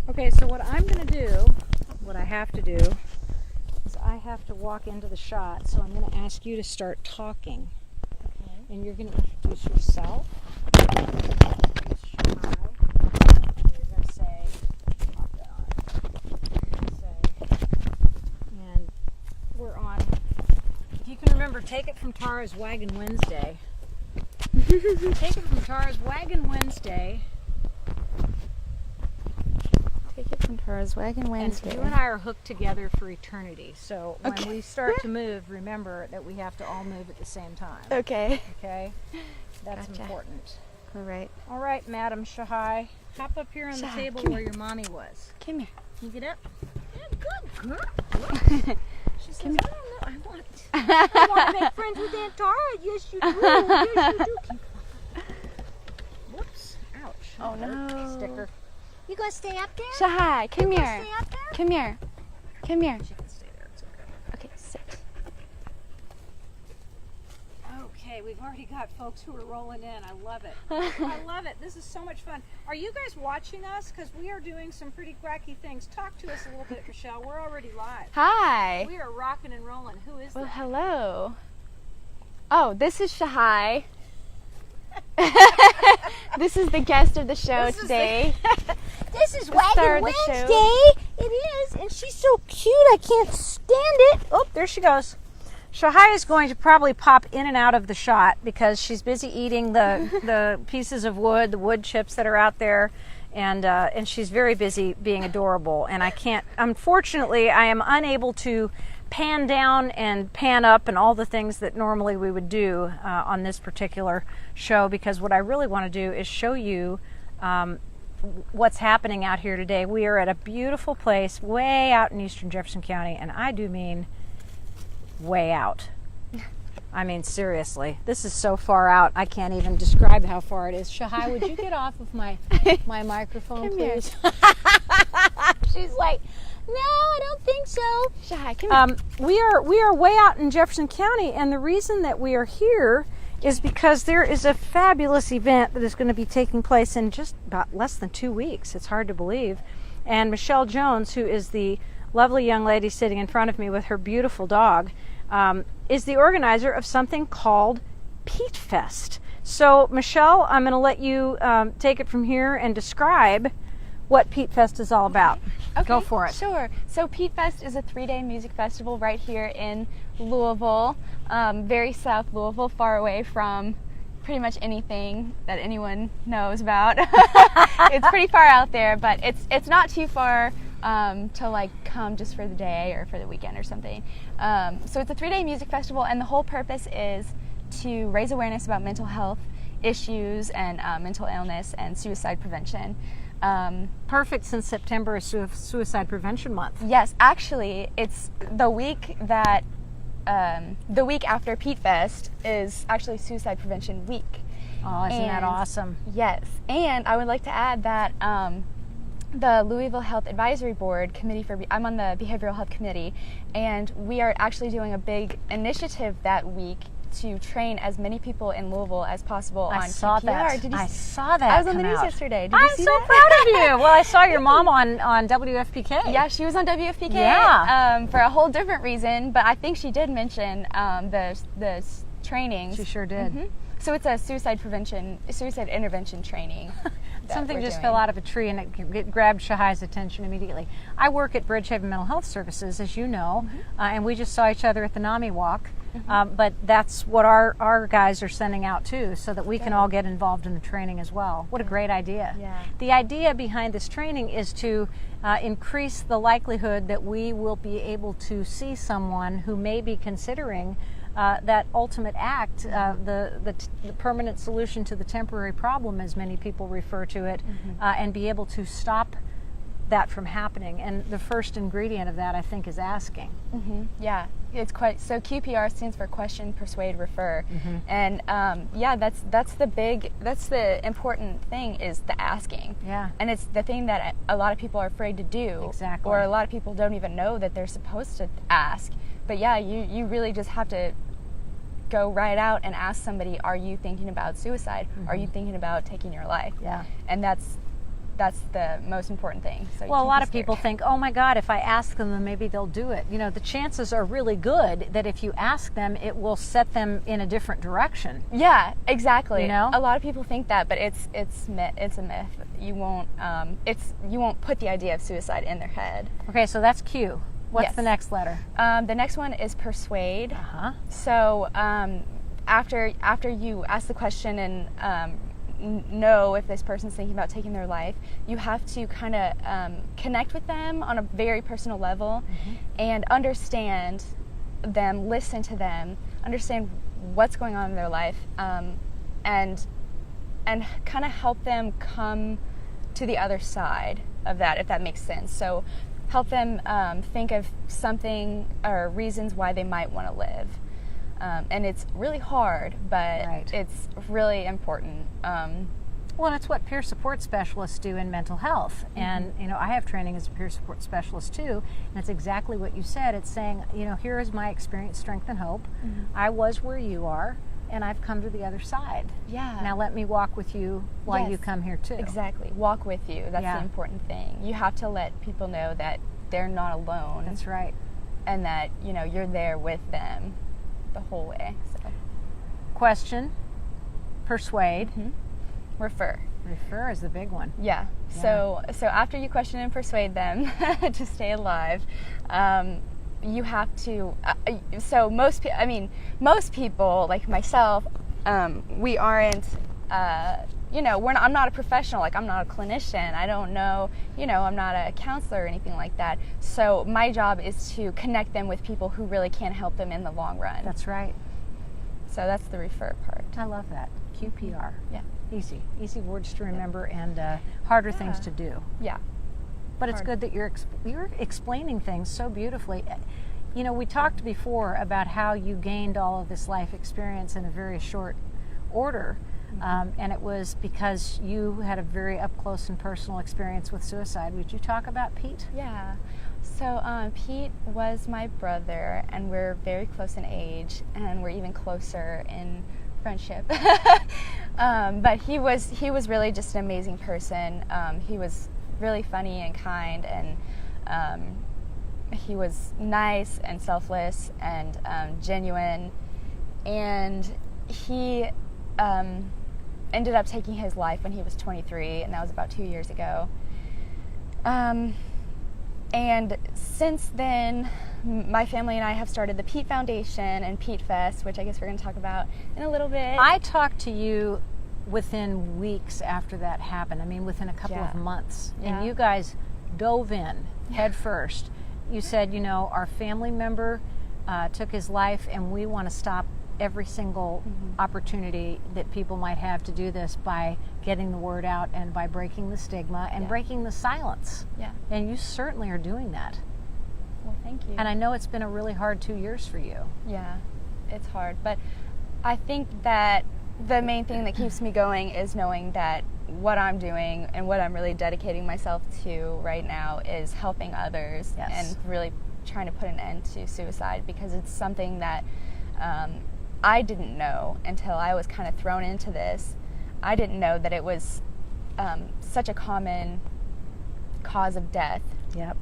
Okay, so what I'm going to do, what I have to do, is I have to walk into the shot. So I'm going to ask you to start talking. Okay. And you're going to introduce yourself. Introduce Shahai. And you're going to say, pop that on. You're going to say, and we're on, if you can remember, Take It From Tara's Wagon Wednesday. Take It From Tara's Wagon Wednesday. Take It From Tara's Wagon Wednesday. And you and I are hooked together for eternity. So when Okay. we start to move, remember that we have to all move at the same time. Okay. Okay? That's Gotcha. important. All right. All right, Madam Shahai. Hop up here on the Shahai, table come where here. your mommy was. Come here. Can you get up? Yeah, good girl. She says, I don't know. I want to make friends with Aunt Tara. Yes, you do. Yes, you do. Whoops. Ouch. Oh, no. Sticker. You going to stay up there? Shahai, come You here. gonna stay up there? Come here. Come here. She can stay there. It's okay. Okay, sit. Okay, we've already got folks who are rolling in. I love it. I love it. This is so much fun. Are you guys watching us? Because we are doing some pretty wacky things. Talk to us a little bit, Michelle. We're already live. Hi. We are rocking and rolling. Who is Well, that? hello. Oh, this is Shahai. This is the guest of the show This is today. This is The star Wagon of the show. Wednesday. It is, and she's so cute. I can't stand it. Oh, there she goes. Shahai is going to probably pop in and out of the shot because she's busy eating the pieces of wood, the wood chips that are out there, and she's very busy being adorable. And I can't. Unfortunately, I am unable to pan down and pan up and all the things that normally we would do on this particular show, because what I really want to do is show you what's happening out here today. We are at a beautiful place way out in Eastern Jefferson County, and I do mean way out. I mean, seriously, this is so far out, I can't even describe how far it is. Shahai, would you get off of my microphone, Come here. please? She's like, no, I don't think so. Shahai, come here. We are way out in Jefferson County, and the reason that we are here is because there is a fabulous event that is going to be taking place in just about less than 2 weeks. It's hard to believe. And Michelle Jones, who is the lovely young lady sitting in front of me with her beautiful dog, is the organizer of something called PeteFest. So, Michelle, I'm going to let you take it from here and describe what PeteFest is all about. Okay, Go for it. Sure. So PeteFest is a 3-day music festival right here in Louisville, very south Louisville, far away from pretty much anything that anyone knows about. It's pretty far out there, but it's not too far to like come just for the day or for the weekend or something. So it's a 3-day music festival, and the whole purpose is to raise awareness about mental health issues and mental illness and suicide prevention. Perfect, since September is Suicide Prevention Month. Yes, actually, it's the week that the week after PeteFest is actually Suicide Prevention Week. Oh, isn't that And- awesome? Yes, and I would like to add that the Louisville Health Advisory Board Committee I'm on the Behavioral Health Committee, and we are actually doing a big initiative that week to train as many people in Louisville as possible on I saw CPR. that. Did you I s- saw that. I was on the come news out. yesterday. Did you I'm see so that? proud of you. Well, I saw your mom on WFPK. Yeah, she was on WFPK Yeah. for a whole different reason, but I think she did mention the trainings. She sure did. Mhm. So it's a suicide intervention training. that Something we're just doing. fell out of a tree and it grabbed Shahai's attention immediately. I work at Bridgehaven Mental Health Services, as you know, and we just saw each other at the NAMI walk. But that's what our guys are sending out too, so that we can all get involved in the training as well. What a great idea. Yeah. The idea behind this training is to increase the likelihood that we will be able to see someone who may be considering that ultimate act, the permanent solution to the temporary problem, as many people refer to it, and be able to stop that from happening. And the first ingredient of that, I think, is asking. Yeah, it's quite so. QPR stands for question, persuade, refer, and yeah, that's the important thing is the asking. Yeah. And it's the thing that a lot of people are afraid to do. Exactly. Or a lot of people don't even know that they're supposed to ask. But yeah, you really just have to go right out and ask somebody, are you thinking about suicide? Are you thinking about taking your life? Yeah. And that's that's the most important thing. So well, a lot of people think, oh my God, if I ask them, then maybe they'll do it. The chances are really good that if you ask them, it will set them in a different direction. Yeah, exactly. A lot of people think that, but it's a myth. You won't put the idea of suicide in their head. Okay, so that's Q. What's the next letter? The next one is persuade. So after you ask the question and know if this person's thinking about taking their life, you have to kind of connect with them on a very personal level and understand them, listen to them, understand what's going on in their life, and kind of help them come to the other side of that, if that makes sense. So help them think of something or reasons why they might want to live. And it's really hard, but it's really important. Well, it's what peer support specialists do in mental health. And, I have training as a peer support specialist too. And it's exactly what you said. It's saying, here is my experience, strength, and hope. I was where you are, and I've come to the other side. Yeah. Now let me walk with you while you come here too. Exactly. Walk with you. That's the important thing. You have to let people know that they're not alone. That's right. And that, you're there with them the whole way. So. Question, persuade, refer. Refer is the big one. Yeah. So after you question and persuade them to stay alive, you have to. So most people like myself, we aren't. I'm not a professional. Like, I'm not a clinician. I don't know. I'm not a counselor or anything like that. So my job is to connect them with people who really can help them in the long run. That's right. So that's the refer part. I love that. QPR. Yeah. Easy words to remember and harder things to do. Yeah. But it's good that you're explaining things so beautifully. We talked before about how you gained all of this life experience in a very short order. And it was because you had a very up close and personal experience with suicide. Would you talk about Pete? Yeah. So Pete was my brother, and we're very close in age, and we're even closer in friendship. But he was really just an amazing person. He was really funny and kind, and he was nice and selfless and genuine. And he ended up taking his life when he was 23, and that was about 2 years ago. And since then, my family and I have started the Pete Foundation and PeteFest, which I guess we're going to talk about in a little bit. I talked to you within weeks after that happened. I mean, within a couple of months. Yeah. And you guys dove in head first. You said, our family member took his life, and we want to stop every single opportunity that people might have to do this by getting the word out and by breaking the stigma and breaking the silence. Yeah. And you certainly are doing that. Well, thank you. And I know it's been a really hard 2 years for you. Yeah, it's hard. But I think that the main thing that keeps me going is knowing that what I'm doing and what I'm really dedicating myself to right now is helping others and really trying to put an end to suicide, because it's something that I didn't know until I was kind of thrown into this. I didn't know that it was such a common cause of death. Yep.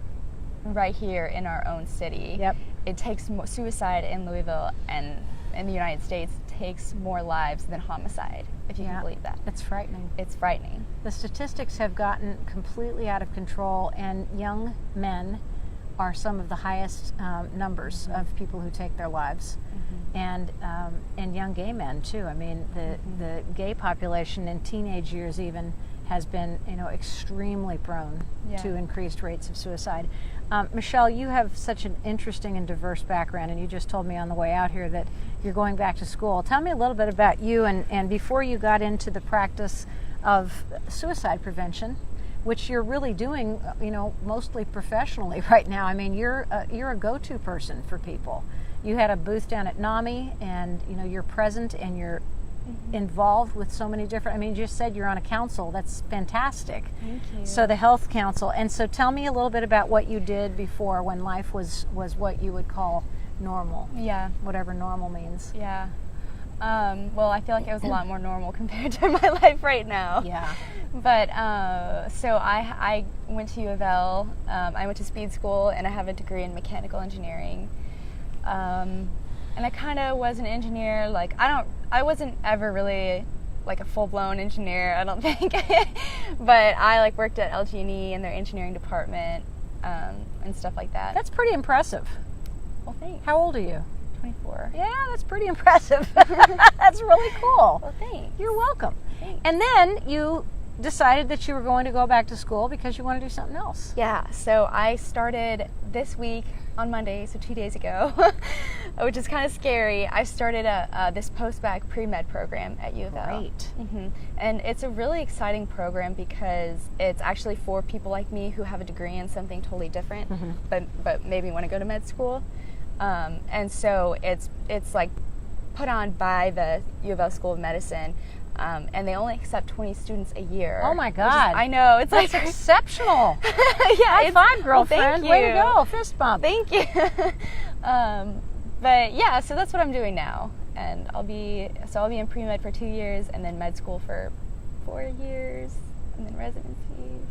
Right here in our own city. Yep. It takes suicide in Louisville and in the United States takes more lives than homicide, if you can believe that. It's frightening. It's frightening. The statistics have gotten completely out of control, and young men are some of the highest numbers of people who take their lives, and young gay men too. I mean, the gay population in teenage years even has been, extremely prone to increased rates of suicide. Michelle, you have such an interesting and diverse background, and you just told me on the way out here that you're going back to school. Tell me a little bit about you and before you got into the practice of suicide prevention, which you're really doing, mostly professionally right now. I mean, you're a go-to person for people. You had a booth down at NAMI, and you're present and you're involved with so many different. I mean, you just said you're on a council. That's fantastic. Thank you. So the health council, and so tell me a little bit about what you did before, when life was what you would call normal. Yeah. Whatever normal means. Yeah. Well, I feel like it was a lot more normal compared to my life right now. Yeah. But so I went to U of L. I went to speed school, and I have a degree in mechanical engineering. And I kind of was an engineer. Like I wasn't ever really like a full-blown engineer, I don't think. But I like worked at LG&E in their engineering department and stuff like that. That's pretty impressive. Well, thanks. How old are you? 24. Yeah, that's pretty impressive. That's really cool. Well, thanks. You're welcome. Thanks. And then you decided that you were going to go back to school because you want to do something else. Yeah, so I started this week on Monday, so 2 days ago, which is kind of scary. I started this post-bac pre-med program at U of L. Great. Mm-hmm. And it's a really exciting program because it's actually for people like me who have a degree in something totally different, but maybe want to go to med school. And so it's like put on by the U of L School of Medicine, and they only accept 20 students a year. Oh my God! I know, it's That's like exceptional. Yeah, High five, girlfriend! Well, thank you. Way to go! Fist bump. Thank you. But yeah, so that's what I'm doing now, and I'll be in pre-med for 2 years, and then med school for 4 years, and then residency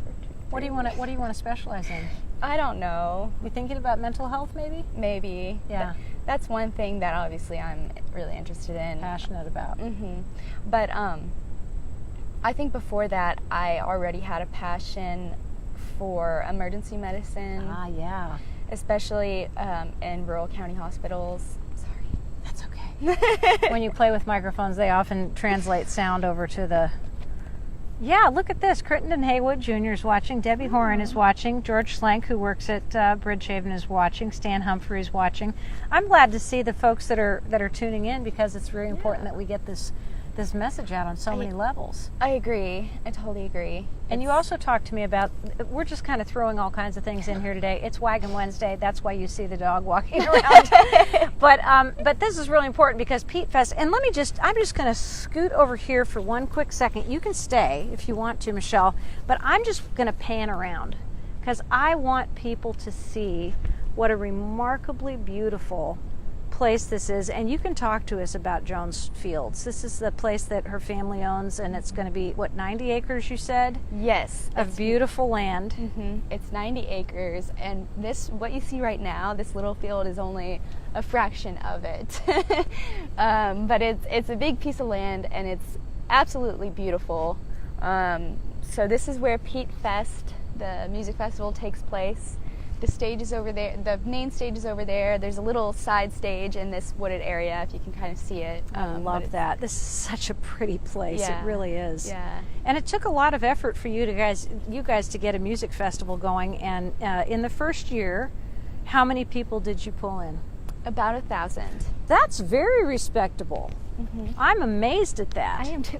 for 2. What do you want to specialize in? I don't know. You thinking about mental health, maybe? Maybe. Yeah. That's one thing that obviously I'm really interested in. Passionate about. Mm-hmm. But I think before that, I already had a passion for emergency medicine. Ah, yeah. Especially in rural county hospitals. Sorry. That's okay. When you play with microphones, they often translate sound over to the... Yeah, look at this. Crittenden Haywood Jr. is watching. Debbie Horan is watching. George Slank, who works at Bridgehaven, is watching. Stan Humphrey is watching. I'm glad to see the folks that are tuning in because it's very important that we get this message out on so many levels. I agree. I totally agree. And you also talked to me about, we're just kind of throwing all kinds of things in here today. It's Wagon Wednesday. That's why you see the dog walking around. But this is really important because PeteFest, and I'm just going to scoot over here for one quick second. You can stay if you want to, Michelle, but I'm just going to pan around because I want people to see what a remarkably beautiful place this is, and you can talk to us about Jones Fields. This is the place that her family owns, and it's going to be, 90 acres, you said? Yes. Of beautiful land. Mm-hmm. It's 90 acres, and what you see right now, this little field, is only a fraction of it. But it's a big piece of land, and it's absolutely beautiful. So this is where PeteFest, the music festival, takes place. The stage is over there. The main stage is over there. There's a little side stage in this wooded area, if you can kind of see it. I love that. This is such a pretty place. Yeah. It really is. Yeah. And it took a lot of effort for you guys to get a music festival going. And in the first year, how many people did you pull in? About 1,000. That's very respectable. Mm-hmm. I'm amazed at that. I am too.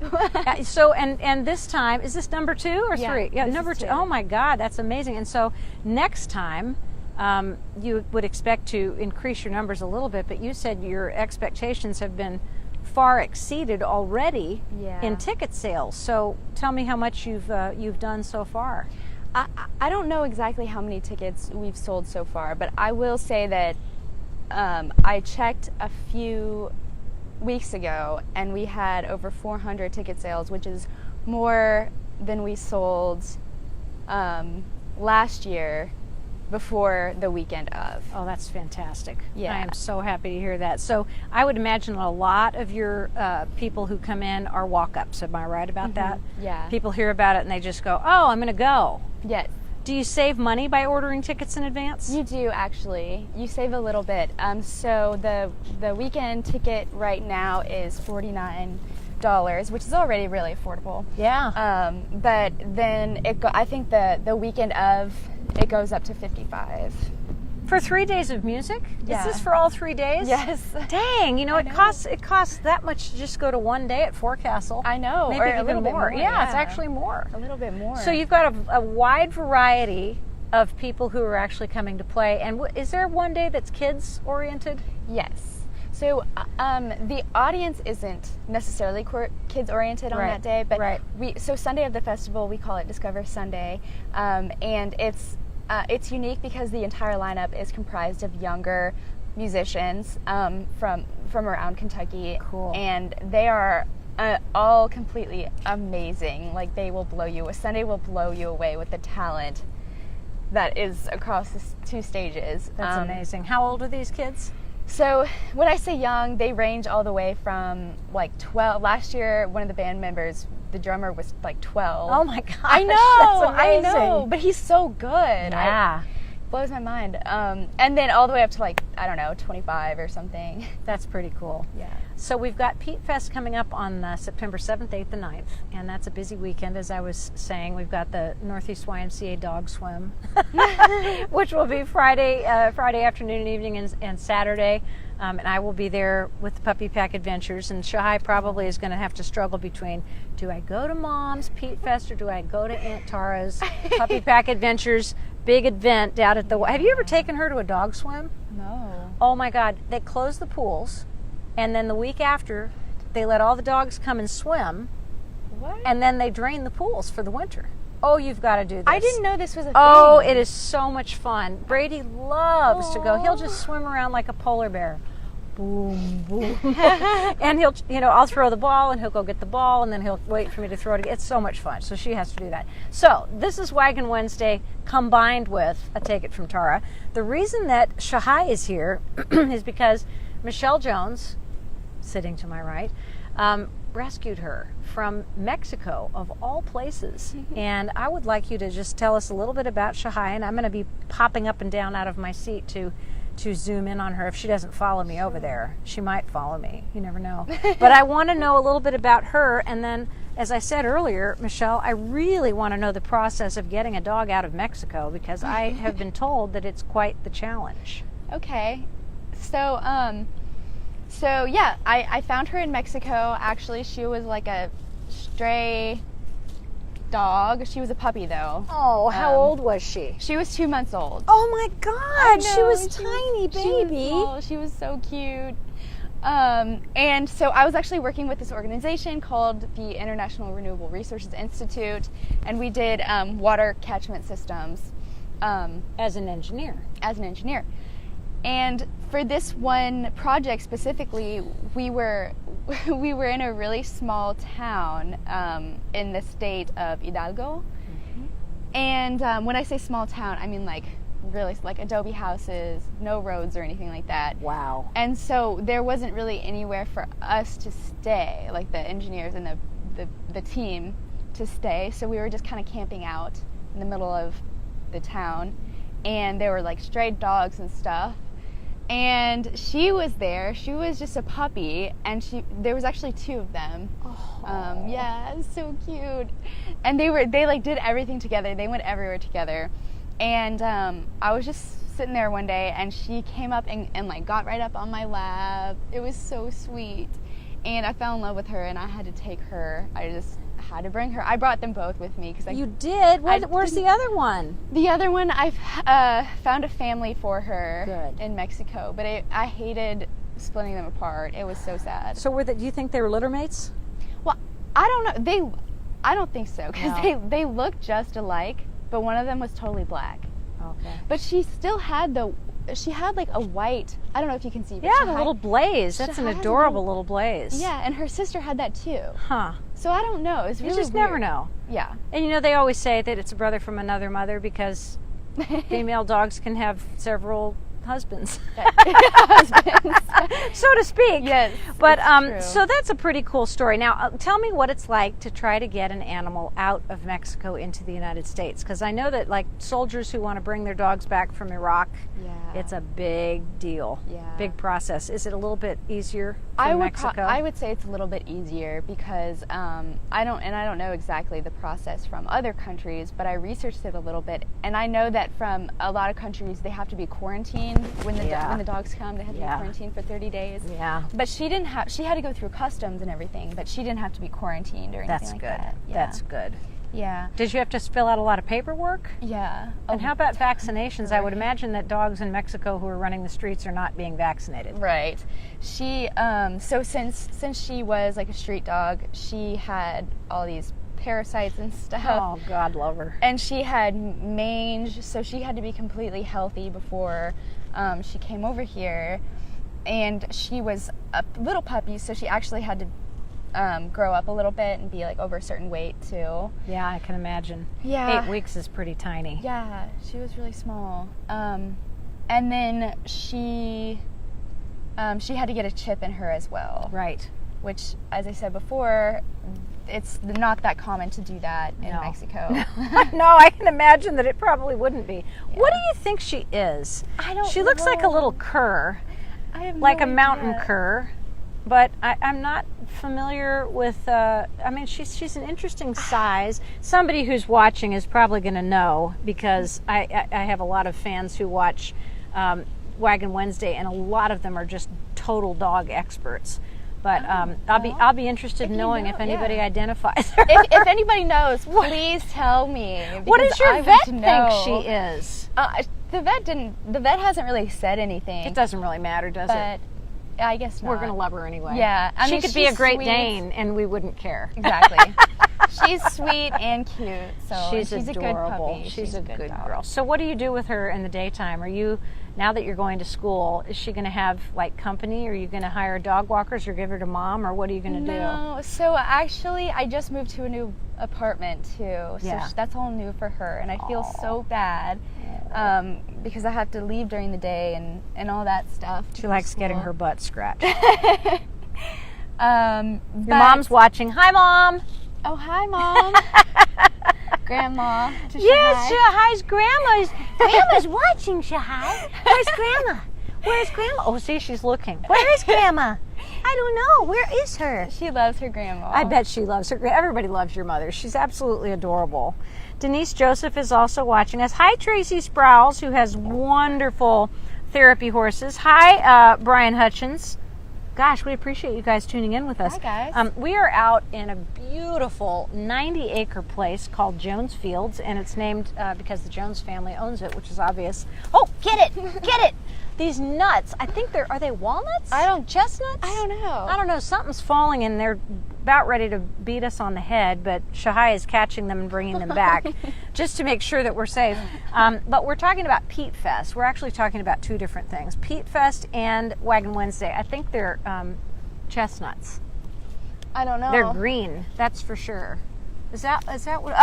So, and this time, is this number 2 or 3? Yeah, number 2. 2. Oh my God, that's amazing. And so next time, you would expect to increase your numbers a little bit, but you said your expectations have been far exceeded already in ticket sales. So tell me how much you've done so far. I don't know exactly how many tickets we've sold so far, but I will say that I checked a few weeks ago, and we had over 400 ticket sales, which is more than we sold last year before the weekend of. Oh, that's fantastic. Yeah. I am so happy to hear that. So I would imagine a lot of your people who come in are walk-ups. Am I right about that? Yeah. People hear about it and they just go, oh, I'm going to go. Yes. Do you save money by ordering tickets in advance? You do, actually. You save a little bit. So the weekend ticket right now is $49, which is already really affordable. Yeah. But then I think the weekend of it goes up to $55. For 3 days of music? Yeah. Is this for all 3 days? Yes. Dang, it costs that much to just go to one day at Forecastle. I know. Maybe or even a little bit more. Yeah, it's actually more. A little bit more. So you've got a wide variety of people who are actually coming to play. And is there one day that's kids oriented? Yes. So the audience isn't necessarily kids oriented on that day, but so Sunday of the festival, we call it Discover Sunday, and it's unique because the entire lineup is comprised of younger musicians from from around Kentucky. Cool. And they are all completely amazing. Like, they will blow you. A Sunday will blow you away with the talent that is across the 2 stages. That's amazing. How old are these kids? So when I say young, they range all the way from like 12. Last year, one of the band members, the drummer, was like 12. Oh my gosh. I know, That's I amazing. know. But he's so good. Yeah. Blows my mind. And then all the way up to like, I don't know, 25 or something. That's pretty cool. Yeah. So we've got PeteFest coming up on September 7th, 8th, and 9th, and that's a busy weekend. As I was saying, we've got the Northeast YMCA Dog Swim, which will be Friday afternoon and evening, and Saturday. And I will be there with the Puppy Pack Adventures, and Shahai probably is going to have to struggle between, do I go to Mom's PeteFest or do I go to Aunt Tara's Puppy Pack Adventures big event down at the... Have you ever taken her to a dog swim? No. Oh my God. They close the pools, and then the week after, they let all the dogs come and swim, What? and then they drain the pools for the winter. Oh, you've got to do this. I didn't know this was a thing. Oh, it is so much fun. Brady loves to go. He'll Aw. just swim around like a polar bear. Boom, boom. And he'll, I'll throw the ball, and he'll go get the ball, and then he'll wait for me to throw it again. It's so much fun. So she has to do that. So this is Wagon Wednesday combined with a Take It From Tara. The reason that Shahai is here is because Michelle Jones, sitting to my right, rescued her from Mexico, of all places. And I would like you to just tell us a little bit about Shahai, and I'm going to be popping up and down out of my seat to zoom in on her. If she doesn't follow me over there, she might follow me. You never know. But I want to know a little bit about her, and then, as I said earlier, Michelle, I really want to know the process of getting a dog out of Mexico, because I have been told that it's quite the challenge. Okay. So yeah, I found her in Mexico. Actually, she was like a stray dog. She was a puppy, though. Oh, how old was she? She was 2 months old. Oh my God, she know, was tiny, baby. She was so cute. And so I was actually working with this organization called the International Renewable Resources Institute, and we did water catchment systems. As an engineer. And for this one project specifically, we were in a really small town in the state of Hidalgo. And when I say small town, I mean like really like adobe houses, no roads or anything like that. Wow. And so there wasn't really anywhere for us to stay, like the engineers and the team to stay. So we were just kind of camping out in the middle of the town, and there were like stray dogs and stuff. And she was there. She was just a puppy, and there was actually 2 of them. Oh. Yeah, it was so cute. And they like did everything together. They went everywhere together. And I was just sitting there one day, and she came up and like got right up on my lap. It was so sweet. And I fell in love with her, and I had to take her. I just had to bring her. I brought them both with me because You did? Where's the other one? The other one, I found a family for her. Good. In Mexico, but I hated splitting them apart. It was so sad. So do you think they were litter mates? Well, I don't know. I don't think so, because No. they look just alike, but one of them was totally black. Okay. But she still had like a white, I don't know if you can see. But Yeah, the little blaze. That's an Shahai has a adorable little blaze. Yeah, and her sister had that too. Huh. So I don't know. It's You really just never weird. know. Yeah. And they always say that it's a brother from another mother, because female dogs can have several husbands. So to speak. Yes. But it's true. so that's a pretty cool story. Now, tell me what it's like to try to get an animal out of Mexico into the United States, because I know that like soldiers who want to bring their dogs back from Iraq, Yeah. it's a big deal. Yeah. Big process. Is it a little bit easier from I Mexico? would say it's a little bit easier because I don't know exactly the process from other countries, but I researched it a little bit, and I know that from a lot of countries they have to be quarantined when the dogs come. They have to be quarantined for 30 days. Yeah. But she didn't have. She had to go through customs and everything, but she didn't have to be quarantined or anything That's like good. that. Yeah. That's good. Yeah. Did you have to fill out a lot of paperwork? Yeah. And how about vaccinations? I would imagine that dogs in Mexico who are running the streets are not being vaccinated. Right. She so since she was like a street dog, she had all these parasites and stuff. Oh, God love her. And she had mange, so she had to be completely healthy before she came over here. and she was a little puppy, so she actually had to grow up a little bit and be like over a certain weight too. Yeah, I can imagine. Yeah. 8 weeks is pretty tiny. Yeah, she was really small. And then she had to get a chip in her as well. Right. Which, as I said before, it's not that common to do that in Mexico. No, I can imagine that it probably wouldn't be. Yeah. What do you think she is? I don't know. She looks like a little cur. I have like no a mountain idea. Cur. But I'm not familiar with, I mean, she's an interesting size. Somebody who's watching is probably going to know, because I have a lot of fans who watch Wagon Wednesday, and a lot of them are just total dog experts. But I'll be interested in knowing if anybody identifies her. If anybody knows, please tell me. What does your I vet want to think know. she is? The vet hasn't really said anything. It doesn't really matter, does it? I guess not. We're going to love her anyway. Yeah. I she mean, could be a Great sweet. Dane, and we wouldn't care. Exactly. She's sweet and cute. So she's a good adorable. puppy. She's a good dog. girl. So what do you do with her in the daytime? Are you, now that you're going to school, is she going to have like company? Are you going to hire dog walkers or give her to mom, or what are you going to do? No. So actually, I just moved to a new apartment too. So Yeah. that's all new for her, and I feel so bad because I have to leave during the day and all that stuff. She likes getting her butt scratched. Your Your mom's watching. Hi, Mom. Oh, hi, Mom. Grandma. Yes, Shahai's grandma's. Grandma's watching, Shahai. Where's Grandma? Where's Grandma? Oh, see, she's looking. Where is Grandma? I don't know. Where is her? She loves her grandma. I bet she loves her. Everybody loves your mother. She's absolutely adorable. Denise Joseph is also watching us. Hi, Tracy Sprouse, who has wonderful therapy horses. Hi, Brian Hutchins. Gosh, we appreciate you guys tuning in with us. Hi, guys. We are out in a beautiful 90-acre place called Jones Fields, and it's named because the Jones family owns it, which is obvious. Oh, get it! Get it! These nuts, I think are they walnuts? Chestnuts? I don't know. I don't know. Something's falling, and they're about ready to beat us on the head, but Shahai is catching them and bringing them back just to make sure that we're safe. But we're talking about PeteFest. We're actually talking about two different things, PeteFest and Wagon Wednesday. I think they're chestnuts. I don't know. They're green, that's for sure. Is that what?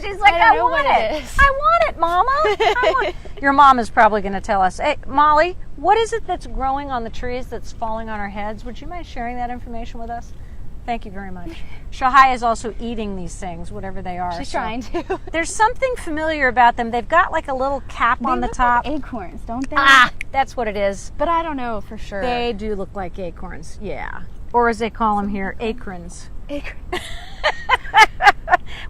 She's like, I don't I know want what it. it is. I want it, Mama. I want it. Your mom is probably going to tell us. Hey, Molly, what is it that's growing on the trees that's falling on our heads? Would you mind sharing that information with us? Thank you very much. Shahai is also eating these things, whatever they are. She's trying to. There's something familiar about them. They've got like a little cap on the top. Like acorns, don't they? Ah, that's what it is. But I don't know for sure. They do look like acorns, yeah. Or as they call them here, acorns. Acorns.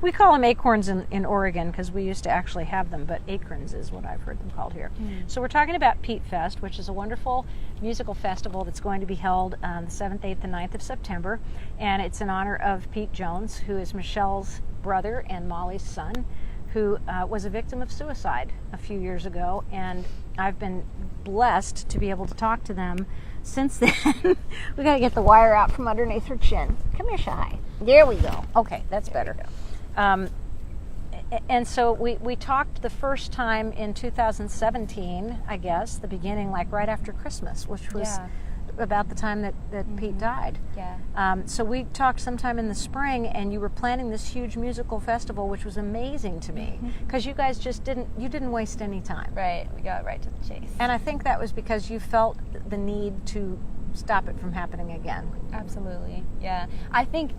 We call them acorns in Oregon because we used to actually have them, but acorns is what I've heard them called here. So we're talking about PeteFest, which is a wonderful musical festival that's going to be held on the 7th, 8th, and 9th of September. And it's in honor of Pete Jones, who is Michelle's brother and Molly's son, who was a victim of suicide a few years ago. And I've been blessed to be able to talk to them since then. We got to get the wire out from underneath her chin. Come here, Shai. There we go. Okay, that's better. And so we talked the first time in 2017, I guess, the beginning, like right after Christmas, which was about the time that Pete died. Yeah. So we talked sometime in the spring, and you were planning this huge musical festival, which was amazing to me, because you guys just didn't waste any time. Right. We got right to the chase. And I think that was because you felt the need to stop it from happening again. Absolutely. Yeah. I think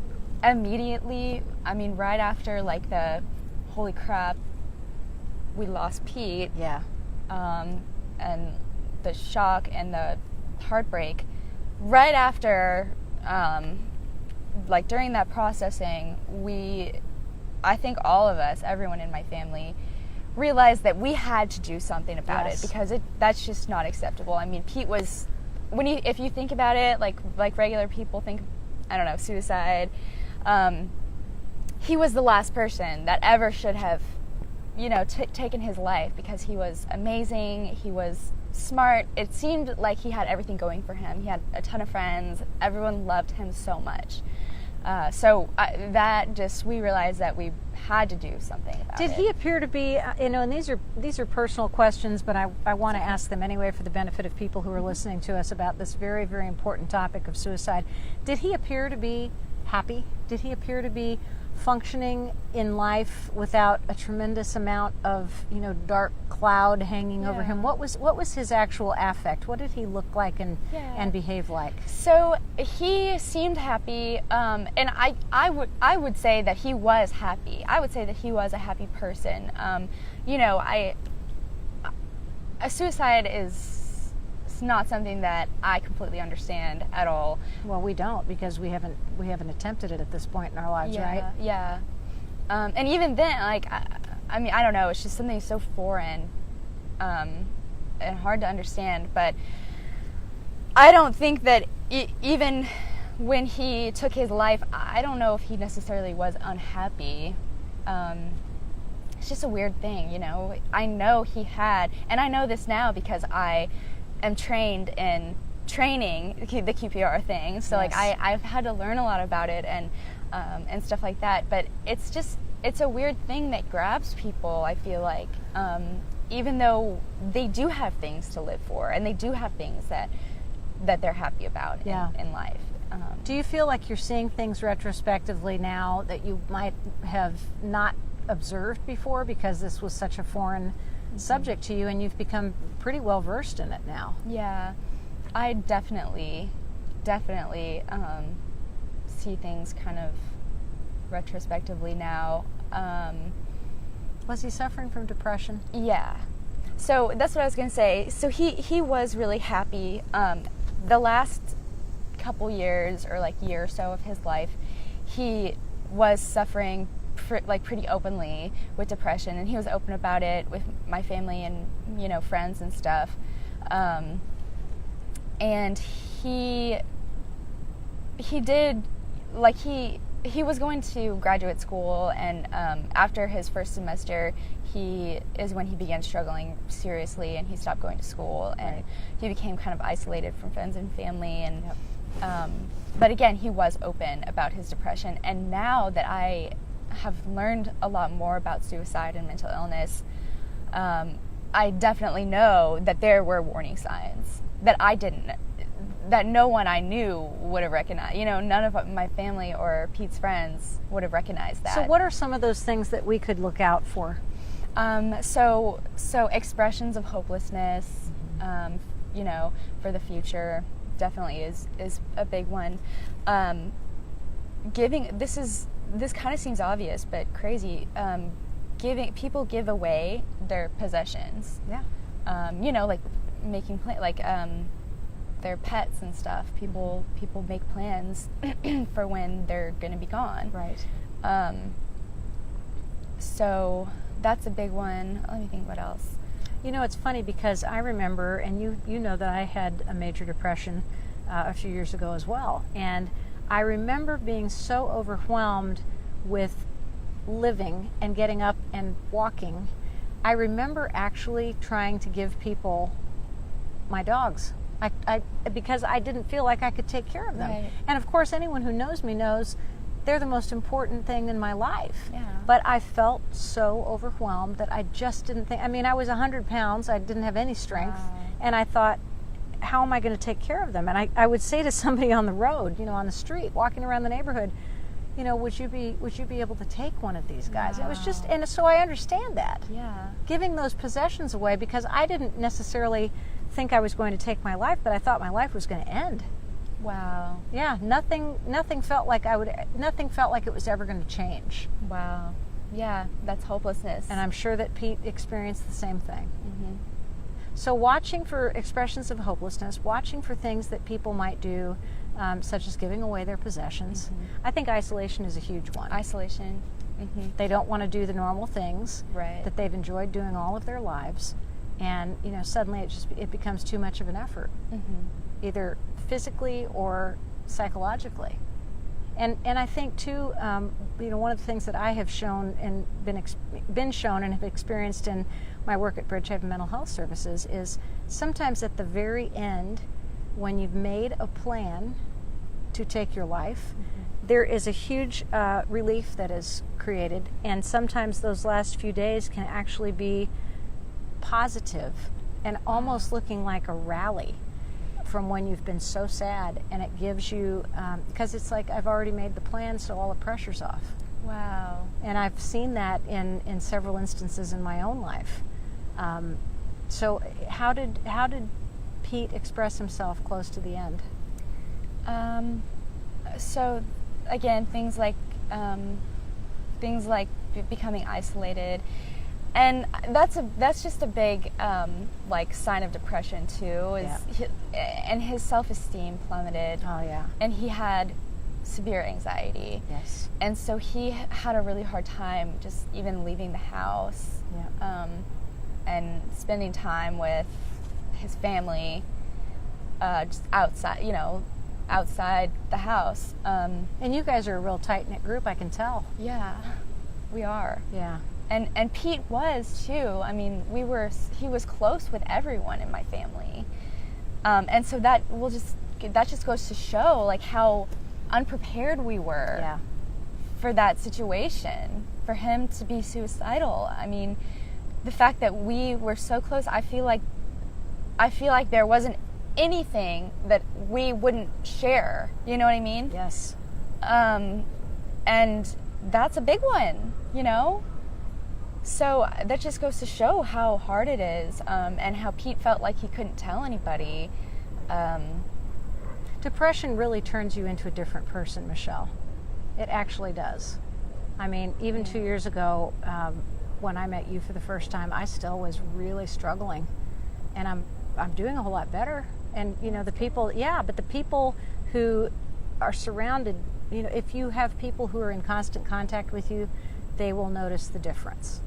immediately, I mean, right after like the holy crap, we lost Pete. Yeah. And the shock and the heartbreak, right after, like during that processing, I think all of us, everyone in my family, realized that we had to do something about it, because that's just not acceptable. I mean, Pete was, if you think about it, like regular people think, I don't know, suicide. He was the last person that ever should have, taken his life, because he was amazing. He was smart. It seemed like he had everything going for him. He had a ton of friends. Everyone loved him so much. We realized that we had to do something about it. Did he appear to be, and these are personal questions, but I want to ask them anyway for the benefit of people who are listening to us about this very, very important topic of suicide. Did he appear to be happy? Did he appear to be functioning in life without a tremendous amount of, dark cloud hanging over him? What was his actual affect? What did he look like and behave like? So he seemed happy, and I would say that he was happy. I would say that he was a happy person. A suicide is not something that I completely understand at all. Well, we don't, because we haven't attempted it at this point in our lives, right? Yeah. And even then, like, I mean, I don't know. It's just something so foreign and hard to understand. But I don't think that even when he took his life, I don't know if he necessarily was unhappy. It's just a weird thing, I know he had, and I know this now because I am trained in training the QPR thing. So yes. Like I've had to learn a lot about it and stuff like that. But it's a weird thing that grabs people, I feel like, even though they do have things to live for and they do have things that they're happy about in life. Do you feel like you're seeing things retrospectively now that you might have not observed before because this was such a foreign subject to you, and you've become pretty well versed in it now? Yeah, I definitely see things kind of retrospectively now. Was he suffering from depression? Yeah. So that's what I was going to say. So he was really happy. The last couple years, or like year or so of his life, he was suffering pretty openly with depression, and he was open about it with my family and friends and stuff. And he did, like, he was going to graduate school, and after his first semester is when he began struggling seriously, and he stopped going to school, and he became kind of isolated from friends and family. And but again, he was open about his depression. And now that I have learned a lot more about suicide and mental illness, I definitely know that there were warning signs that no one I knew would have recognized. None of my family or Pete's friends would have recognized that. So what are some of those things that we could look out for? So expressions of hopelessness, for the future definitely is a big one. This kind of seems obvious, but crazy. People give away their possessions. Yeah. Like making their pets and stuff. People make plans for when they're going to be gone. Right. So that's a big one. Let me think what else. It's funny because I remember, and you know that I had a major depression a few years ago as well, and I remember being so overwhelmed with living and getting up and walking. I remember actually trying to give people my dogs. Because I didn't feel like I could take care of them. Right. And of course, anyone who knows me knows they're the most important thing in my life. Yeah. But I felt so overwhelmed that I just didn't think. I mean, I was 100 pounds. I didn't have any strength. Wow. And I thought, how am I going to take care of them? And I would say to somebody on the road, on the street, walking around the neighborhood, would you be able to take one of these guys? Wow. It was just, and so I understand that. Yeah. Giving those possessions away, because I didn't necessarily think I was going to take my life, but I thought my life was going to end. Wow. Yeah, nothing felt like it was ever going to change. Wow. Yeah, that's hopelessness. And I'm sure that Pete experienced the same thing. Mm-hmm. So watching for expressions of hopelessness, watching for things that people might do, such as giving away their possessions. Mm-hmm. I think isolation is a huge one. Isolation. Mm-hmm. They don't want to do the normal things Right. that they've enjoyed doing all of their lives, and suddenly it becomes too much of an effort, Mm-hmm. either physically or psychologically. And I think too, one of the things that I have shown and been shown and have experienced in my work at Bridgehaven Mental Health Services is sometimes at the very end, when you've made a plan to take your life, there is a huge relief that is created, and sometimes those last few days can actually be positive and almost looking like a rally from when you've been so sad, and it gives you, because it's like I've already made the plan, so all the pressure's off. Wow. And I've seen that in several instances in my own life. So how did Pete express himself close to the end? So again, things like becoming isolated, and that's just a big like sign of depression too. And his self-esteem plummeted. Oh yeah. And he had severe anxiety. Yes. And so he had a really hard time just even leaving the house. Yeah. And spending time with his family, just outside, outside the house. And you guys are a real tight-knit group, I can tell. Yeah, we are. Yeah. And Pete was too. I mean, he was close with everyone in my family. And so that just goes to show like how unprepared we were for that situation, for him to be suicidal. I mean, the fact that we were so close, I feel like there wasn't anything that we wouldn't share. You know what I mean? Yes. And that's a big one, So that just goes to show how hard it is, and how Pete felt like he couldn't tell anybody. Depression really turns you into a different person, Michelle. It actually does. I mean, even 2 years ago, when I met you for the first time, I still was really struggling, and I'm doing a whole lot better. And the people, but the people who are surrounded, if you have people who are in constant contact with you, they will notice the difference.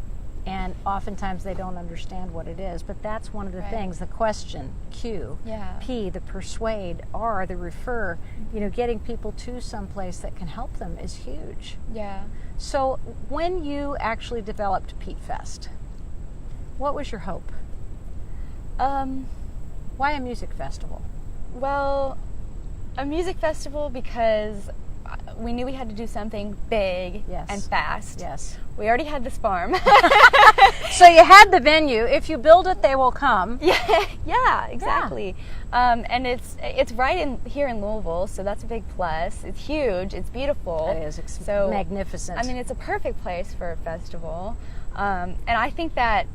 And oftentimes they don't understand what it is, but that's one of the things. The question, Q, P, the persuade, R, the refer, getting people to someplace that can help them is huge. Yeah. So when you actually developed PeteFest, what was your hope? Why a music festival? Well, a music festival because we knew we had to do something big and fast. Yes. We already had this farm. So you had the venue. If you build it, they will come. Yeah, exactly. Yeah. And it's right here in Louisville, so that's a big plus. It's huge. It's beautiful. It is. It's magnificent. I mean, it's a perfect place for a festival. And I think that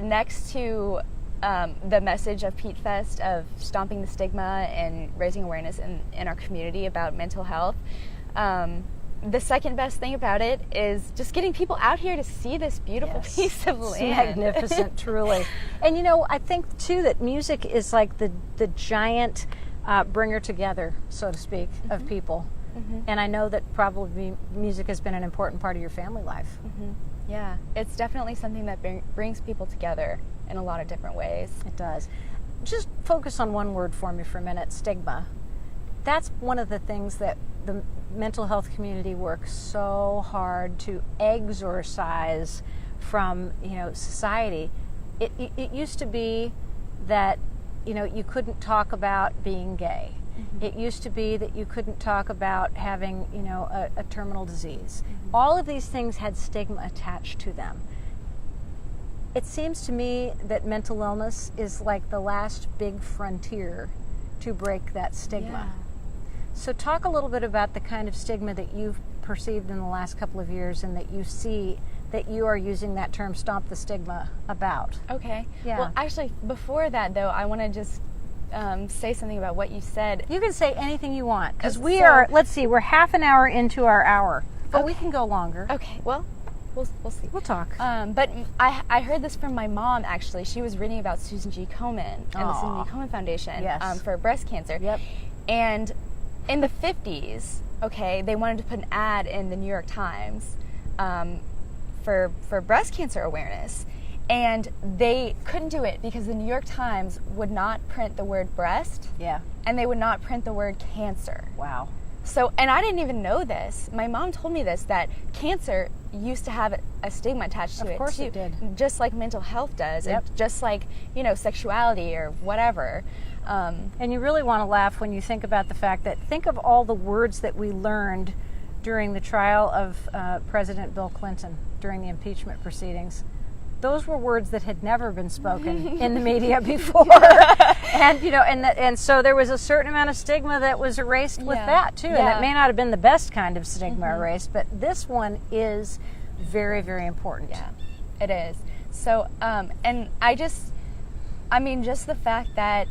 next to the message of PeteFest, of stomping the stigma and raising awareness in our community about mental health, the second best thing about it is just getting people out here to see this beautiful piece of land. It's magnificent, truly. And I think too that music is like the giant bringer together, so to speak, of people. Mm-hmm. And I know that probably music has been an important part of your family life. Mm-hmm. Yeah, it's definitely something that brings people together in a lot of different ways. It does. Just focus on one word for me for a minute, stigma. That's one of the things that the mental health community works so hard to exorcise from, society. It used to be that, you couldn't talk about being gay. Mm-hmm. It used to be that you couldn't talk about having, a terminal disease. Mm-hmm. All of these things had stigma attached to them. It seems to me that mental illness is like the last big frontier to break that stigma. Yeah. So talk a little bit about the kind of stigma that you've perceived in the last couple of years and that you see that you are using that term, stomp the stigma, about. Okay. Yeah. Well, actually, before that, though, I want to just say something about what you said. You can say anything you want, because we're half an hour into our hour, but we can go longer. Okay, well, we'll see. We'll talk. But I heard this from my mom, actually. She was reading about Susan G. Komen and the Susan G. Komen Foundation for breast cancer. Yep. And in the 50s, they wanted to put an ad in the New York Times for breast cancer awareness. And they couldn't do it because the New York Times would not print the word breast. Yeah. And they would not print the word cancer. Wow. So, and I didn't even know this. My mom told me this, that cancer used to have a stigma attached to it. Of course too. it did. Just like mental health does. Yep. And just like, sexuality or whatever. And you really want to laugh when you think about the fact that, think of all the words that we learned during the trial of President Bill Clinton during the impeachment proceedings. Those were words that had never been spoken in the media before. And so there was a certain amount of stigma that was erased with that too. And it may not have been the best kind of stigma erased, but this one is very, very important. Yeah, it is. So, and just the fact that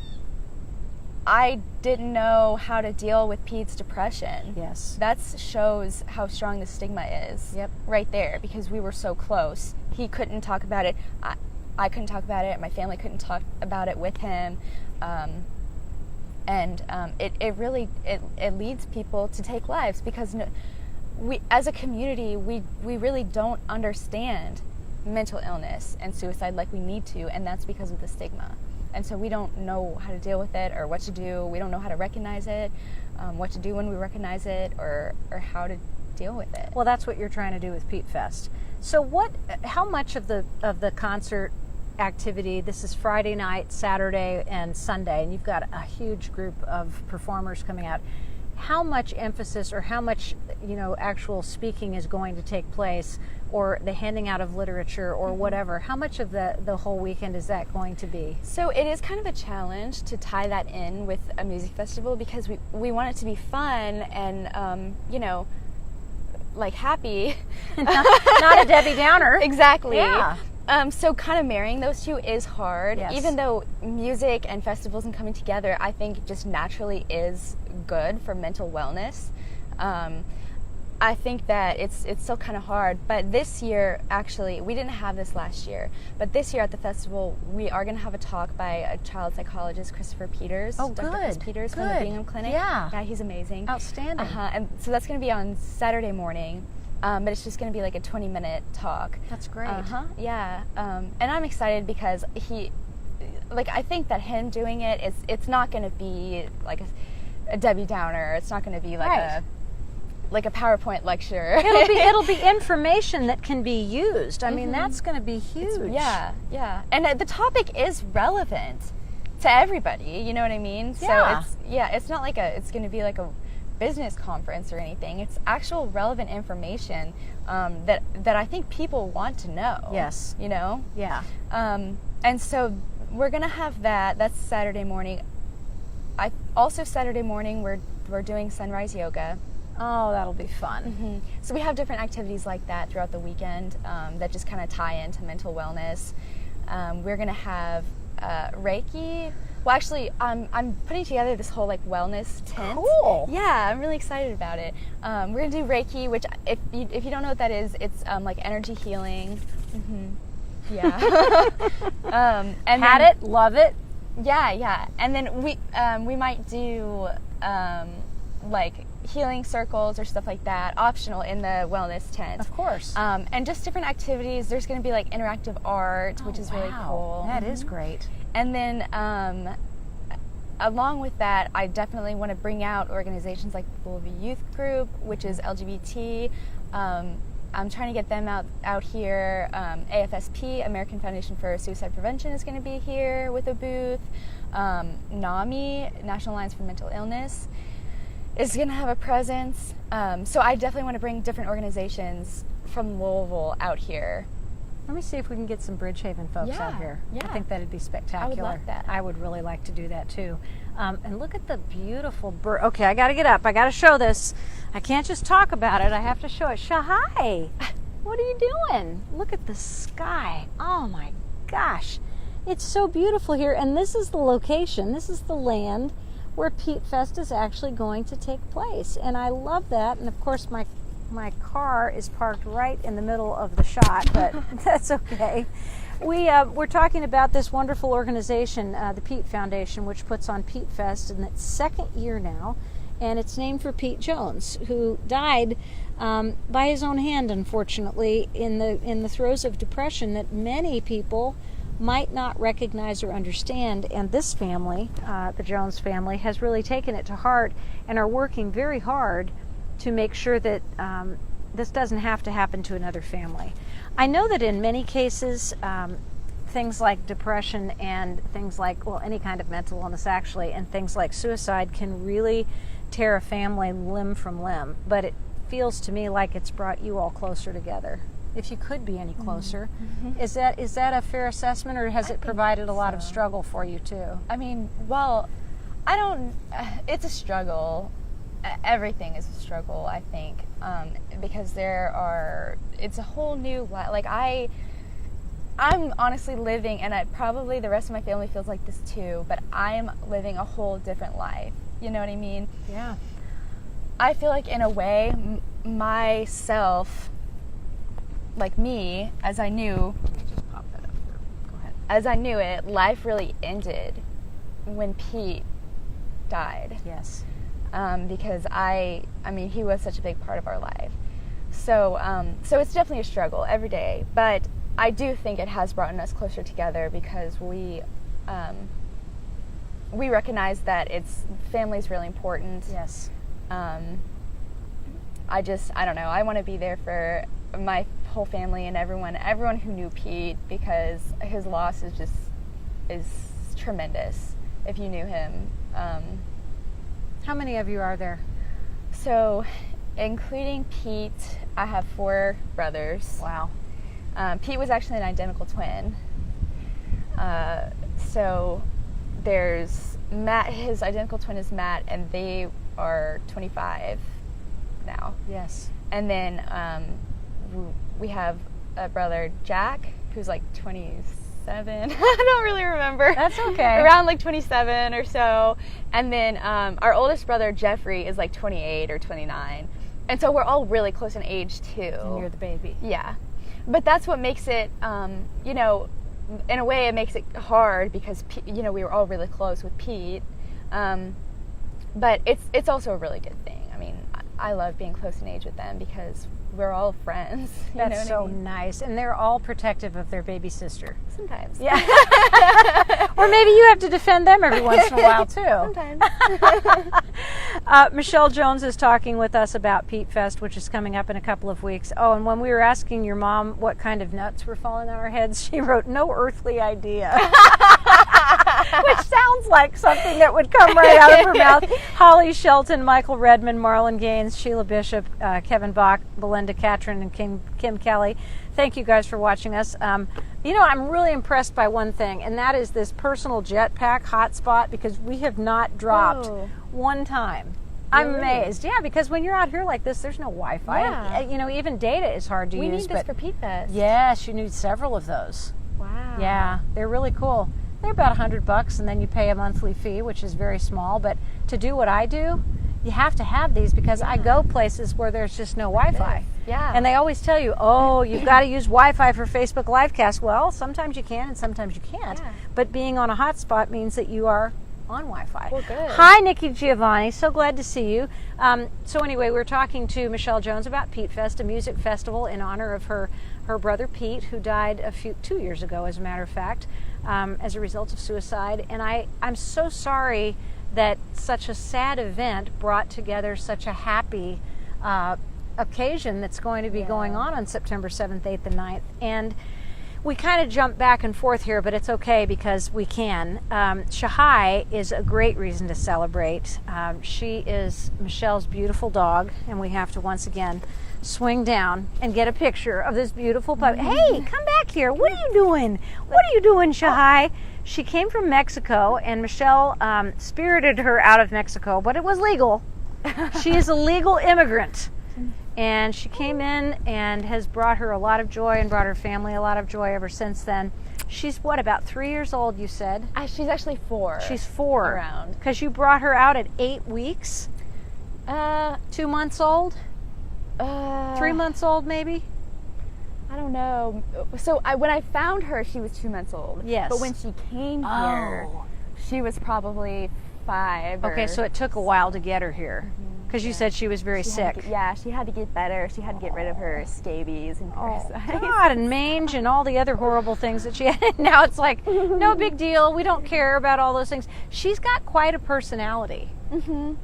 I didn't know how to deal with Pete's depression. Yes. That shows how strong the stigma is. Yep. Right there, because we were so close. He couldn't talk about it. I couldn't talk about it. My family couldn't talk about it with him. It really leads people to take lives, because we, as a community, we really don't understand mental illness and suicide like we need to, and that's because of the stigma. And so we don't know how to deal with it or what to do. We don't know how to recognize it, what to do when we recognize it, or how to deal with it. Well, that's what you're trying to do with PeteFest. So how much of the concert activity, this is Friday night, Saturday, and Sunday, and you've got a huge group of performers coming out. How much emphasis or how much, actual speaking is going to take place, or the handing out of literature or whatever? How much of the whole weekend is that going to be? So it is kind of a challenge to tie that in with a music festival, because we want it to be fun and, like happy. not a Debbie Downer. Exactly. Yeah. So kind of marrying those two is hard. Yes. Even though music and festivals and coming together, I think just naturally is good for mental wellness. I think that it's still kind of hard. But this year, actually, we didn't have this last year. But this year at the festival, we are going to have a talk by a child psychologist, Christopher Peters. Oh, Dr. good. Chris Peters from the Bingham Clinic. Yeah. Yeah, he's amazing. Outstanding. And so that's going to be on Saturday morning. But it's just going to be like a 20-minute talk. That's great. Yeah. And I'm excited because I think that him doing it, it's not going to be like a Debbie Downer. It's not going to be like a PowerPoint lecture. It'll be information that can be used. I mean, that's going to be huge. Yeah. And the topic is relevant to everybody. You know what I mean? Yeah. So it's not like it's going to be like a business conference or anything. It's actual relevant information that I think people want to know. Yes. Yeah. And so we're gonna have that. That's Saturday morning. Saturday morning we're doing sunrise yoga. Oh, that'll be fun. So we have different activities like that throughout the weekend that just kind of tie into mental wellness. We're gonna have Reiki. Well, actually, I'm putting together this whole wellness tent. Cool. Yeah, I'm really excited about it. We're gonna do Reiki, which if you don't know what that is, it's like energy healing. Yeah. And Had it, love it. Yeah. And then we might do like healing circles or stuff like that, optional in the wellness tent. Of course. And just different activities. There's going to be like interactive art, which is really cool. That is great. And then along with that, I definitely want to bring out organizations like the Louisville Youth Group, which is LGBT. I'm trying to get them out here. AFSP, American Foundation for Suicide Prevention, is going to be here with a booth. NAMI, National Alliance for Mental Illness, is going to have a presence. So I definitely want to bring different organizations from Louisville out here. Let me see if we can get some Bridgehaven folks out here. Yeah. I think that'd be spectacular. I would love that. I would really like to do that too. And look at the beautiful bird. Okay, I got to get up. I got to show this. I can't just talk about it. I have to show it. Hi. What are you doing? Look at the sky. Oh my gosh. It's so beautiful here. And this is the location. This is the land where PeteFest is actually going to take place. And I love that. And of course, my car is parked right in the middle of the shot, but that's okay. We're talking about this wonderful organization, the Pete Foundation, which puts on PeteFest in its second year now, and it's named for Pete Jones, who died by his own hand, unfortunately, in the throes of depression that many people might not recognize or understand. And this family, the Jones family, has really taken it to heart and are working very hard to make sure that this doesn't have to happen to another family. I know that in many cases, things like depression and things like, well, any kind of mental illness actually, and things like suicide can really tear a family limb from limb. But it feels to me like it's brought you all closer together, if you could be any closer. Mm-hmm. Is that a fair assessment, or has it provided a lot of struggle for you too? I mean, well, it's a struggle. Everything is a struggle, I think, because it's a whole new life. Like, I'm honestly living, and probably the rest of my family feels like this too, but I'm living a whole different life. You know what I mean? Yeah. I feel like, in a way, myself, like me, as I knew, just pop that up here. Go ahead. As I knew it, life really ended when Pete died. Yes. Because I mean, he was such a big part of our life. So it's definitely a struggle every day, but I do think it has brought us closer together because we recognize that family is really important. Yes. I don't know. I want to be there for my whole family and everyone who knew Pete, because his loss is tremendous. If you knew him. How many of you are there? So, including Pete, I have 4 brothers. Wow. Pete was actually an identical twin. So there's Matt, his identical twin is Matt, and they are 25 now. Yes. And then we have a brother, Jack, who's like 27. I don't really remember. That's okay. Around like 27 or so. And then our oldest brother, Jeffrey, is like 28 or 29. And so we're all really close in age too. And you're the baby. Yeah. But that's what makes it, you know, in a way it makes it hard because, you know, we were all really close with Pete. But it's also a really good thing. I mean, I love being close in age with them because we're all friends. That's so nice. And they're all protective of their baby sister. Sometimes. Yeah. Or maybe you have to defend them every once in a while, too. Sometimes. Michelle Jones is talking with us about PeteFest, which is coming up in a couple of weeks. Oh, and when we were asking your mom what kind of nuts were falling on our heads, she wrote, "No earthly idea." Which sounds like something that would come right out of her mouth. Holly Shelton, Michael Redmond, Marlon Gaines, Sheila Bishop, Kevin Bach, Belinda Catron, and Kim Kelly. Thank you guys for watching us. You know, I'm really impressed by one thing, and that is this personal jetpack hotspot, because we have not dropped one time. I'm amazed. Yeah, because when you're out here like this, there's no Wi-Fi. Yeah. You know, even data is hard to use. We need this for PeteFest. Yes, you need several of those. Wow. Yeah, they're really cool. They're about $100, and then you pay a monthly fee, which is very small. But to do what I do, you have to have these, because I go places where there's just no Wi-Fi. Yeah. And they always tell you, oh, you've got to use Wi-Fi for Facebook Livecast. Well, sometimes you can and sometimes you can't. Yeah. But being on a hotspot means that you are on Wi-Fi. Well, good. Hi, Nikki Giovanni. So glad to see you. So anyway, we're talking to Michelle Jones about PeteFest, a music festival in honor of her brother Pete, who died 2 years ago, as a matter of fact, as a result of suicide. And I'm so sorry that such a sad event brought together such a happy occasion that's going to be going on September 7th, 8th, and 9th. And we kind of jump back and forth here, but it's okay because we can. Shahai is a great reason to celebrate. She is Michelle's beautiful dog, and we have to once again swing down and get a picture of this beautiful puppy. Hey, come back here. What are you doing? What are you doing, Shahai? She came from Mexico, and Michelle spirited her out of Mexico, but it was legal. She is a legal immigrant. And she came in and has brought her a lot of joy and brought her family a lot of joy ever since then. She's, what, about 3 years old, you said? She's actually 4. She's 4. Around. Because you brought her out at 8 weeks? 2 months old? 3 months old, maybe? I don't know. So when I found her, she was 2 months old. Yes. But when she came here, she was probably 5. Okay, so it took a while to get her here. Because you said she was very sick. She had to get better. She had to get rid of her scabies and parasites. God, and mange and all the other horrible things that she had. Now it's like, no big deal. We don't care about all those things. She's got quite a personality.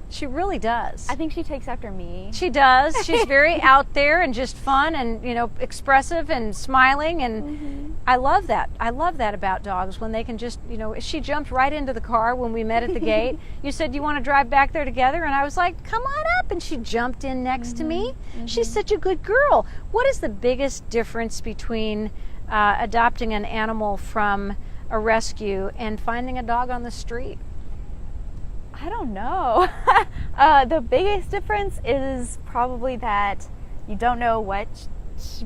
She really does. I think she takes after me. She does. She's very out there and just fun and, expressive and smiling. And I love that. I love that about dogs when they can just, she jumped right into the car when we met at the gate. You said, you want to drive back there together? And I was like, come on up. And she jumped in next to me. She's such a good girl. What is the biggest difference between adopting an animal from a rescue and finding a dog on the street? I don't know. The biggest difference is probably that you don't know what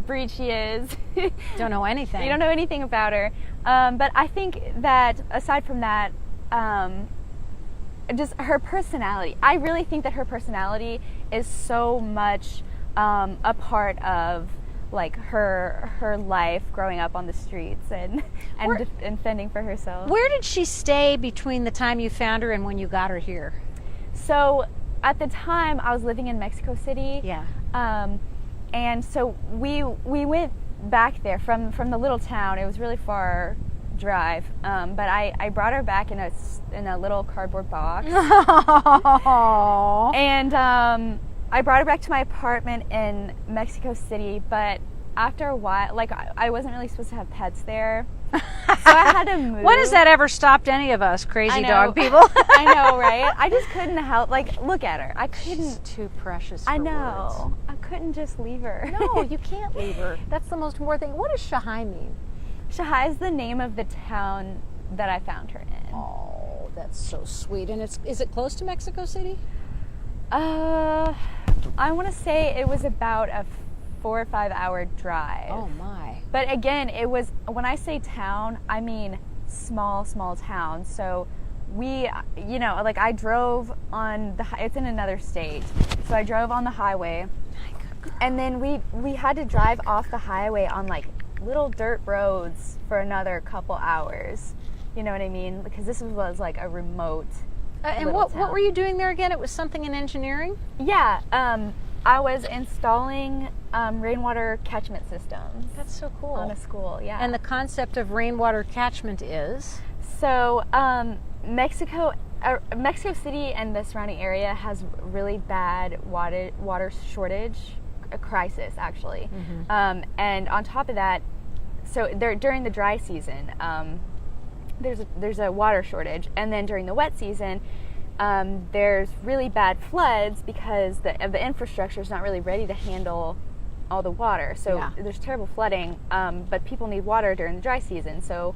breed she is. Don't know anything. You don't know anything about her. But I think that aside from that, just her personality. I really think that her personality is so much a part of like her life growing up on the streets and fending for herself. Where did she stay between the time you found her and when you got her here? So at the time I was living in Mexico City. Yeah. And so we went back there from the little town. It was really far drive. But I brought her back in a little cardboard box. Aww. And I brought her back to my apartment in Mexico City, but after a while, like I wasn't really supposed to have pets there, so I had to move. When has that ever stopped any of us crazy dog people? I know, right? I just couldn't help. Like, look at her. I couldn't. She's too precious for I know. words. I couldn't just leave her. No, you can't leave her. That's the most important thing. What does Shahai mean? Shahai is the name of the town that I found her in. Oh, that's so sweet. And is it close to Mexico City? I want to say it was about a 4 or 5 hour drive. Oh my. But again, it was, when I say town, I mean small town. So we, like I drove on it's in another state. So I drove on the highway. And then we had to drive off the highway on like little dirt roads for another couple hours. You know what I mean? Because this was like a remote and what were you doing there again? It was something in engineering? Yeah, I was installing rainwater catchment systems. That's so cool. On a school, yeah. And the concept of rainwater catchment is? So Mexico City and the surrounding area has really bad water shortage, a crisis actually. And on top of that, so during the dry season, there's a water shortage, and then during the wet season, there's really bad floods because the infrastructure is not really ready to handle all the water. So there's terrible flooding, but people need water during the dry season. So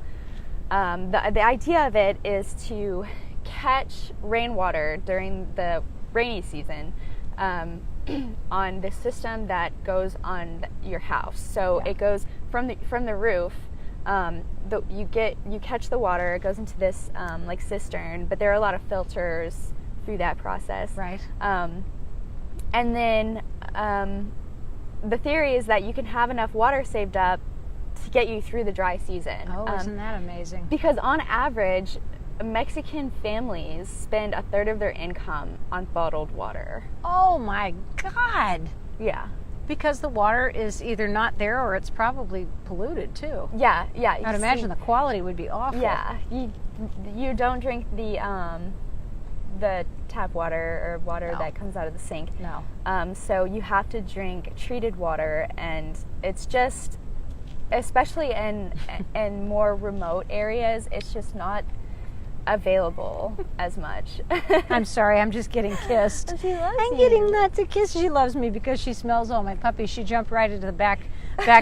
the idea of it is to catch rainwater during the rainy season on the system that goes on your house. So it goes from the roof. You catch the water, it goes into this like cistern, but there are a lot of filters through that process. Right. And then the theory is that you can have enough water saved up to get you through the dry season. Oh, isn't that amazing? Because on average, Mexican families spend a third of their income on bottled water. Oh my God. Yeah. Because the water is either not there or it's probably polluted too. Yeah. I'd imagine the quality would be awful. Yeah. You don't drink the tap water or water that comes out of the sink. No. So you have to drink treated water, and it's just, especially in more remote areas, it's just not available as much. I'm sorry, I'm just getting kissed. She loves I'm you. getting lots of kisses. She loves me because she smells all my puppies. She jumped right into the back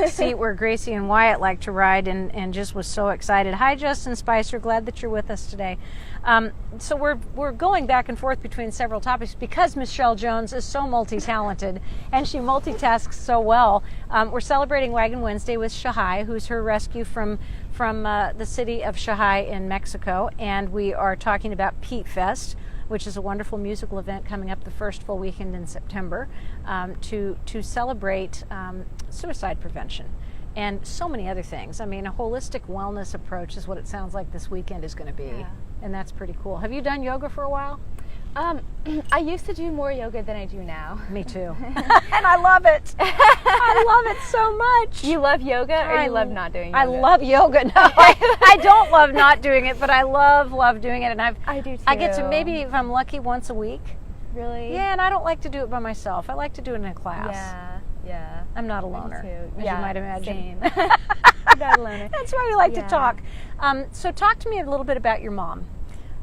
seat where Gracie and Wyatt like to ride and just was so excited. Hi, Justin Spicer. Glad that you're with us today. So we're going back and forth between several topics because Michelle Jones is so multi-talented and she multitasks so well. We're celebrating Wagon Wednesday with Shahai, who's her rescue from the city of Shahai in Mexico, and we are talking about PeteFest, which is a wonderful musical event coming up the first full weekend in September to celebrate suicide prevention. and so many other things. I mean, a holistic wellness approach is what it sounds like this weekend is going to be. Yeah. And that's pretty cool. Have you done yoga for a while? I used to do more yoga than I do now. Me too. And I love it. I love it so much. You love yoga, or you love not doing yoga? I love yoga. No, I don't love not doing it, but I love doing it. And I do too. I get to, maybe if I'm lucky, once a week. Really? Yeah, and I don't like to do it by myself. I like to do it in a class. Yeah. I'm not a loner, as you might imagine. Same. I'm not a loner. That's why we like to talk. So talk to me a little bit about your mom.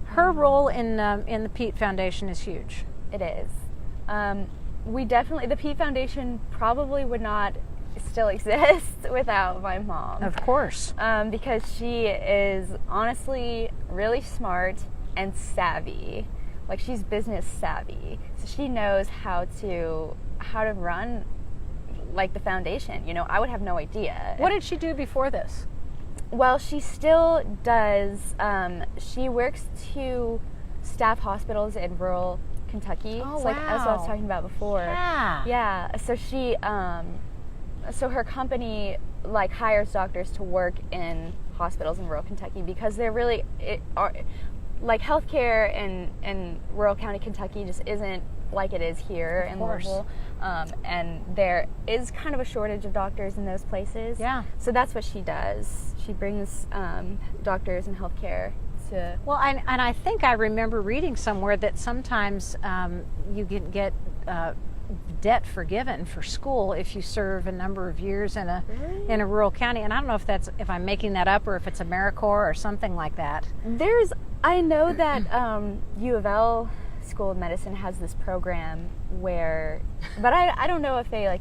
Her role in the Pete Foundation is huge. It is. The Pete Foundation probably would not still exist without my mom. Of course. Because she is honestly really smart and savvy. Like, she's business savvy. So she knows how to run, like, the foundation. You know, I would have no idea. What did she do before this? Well, she still does. She works to staff hospitals in rural Kentucky. Oh, so, like, as what I was talking about before. Yeah. So she, so her company, like, hires doctors to work in hospitals in rural Kentucky because they're really, like, healthcare in rural county Kentucky just isn't like it is here in Louisville. And there is kind of a shortage of doctors in those places. Yeah. So that's what she does. She brings doctors and healthcare to... Well, and I think I remember reading somewhere that sometimes you can get debt forgiven for school if you serve a number of years in a rural county. And I don't know if I'm making that up or if it's AmeriCorps or something like that. I know that U of L School of Medicine has this program where, but I don't know if they, like,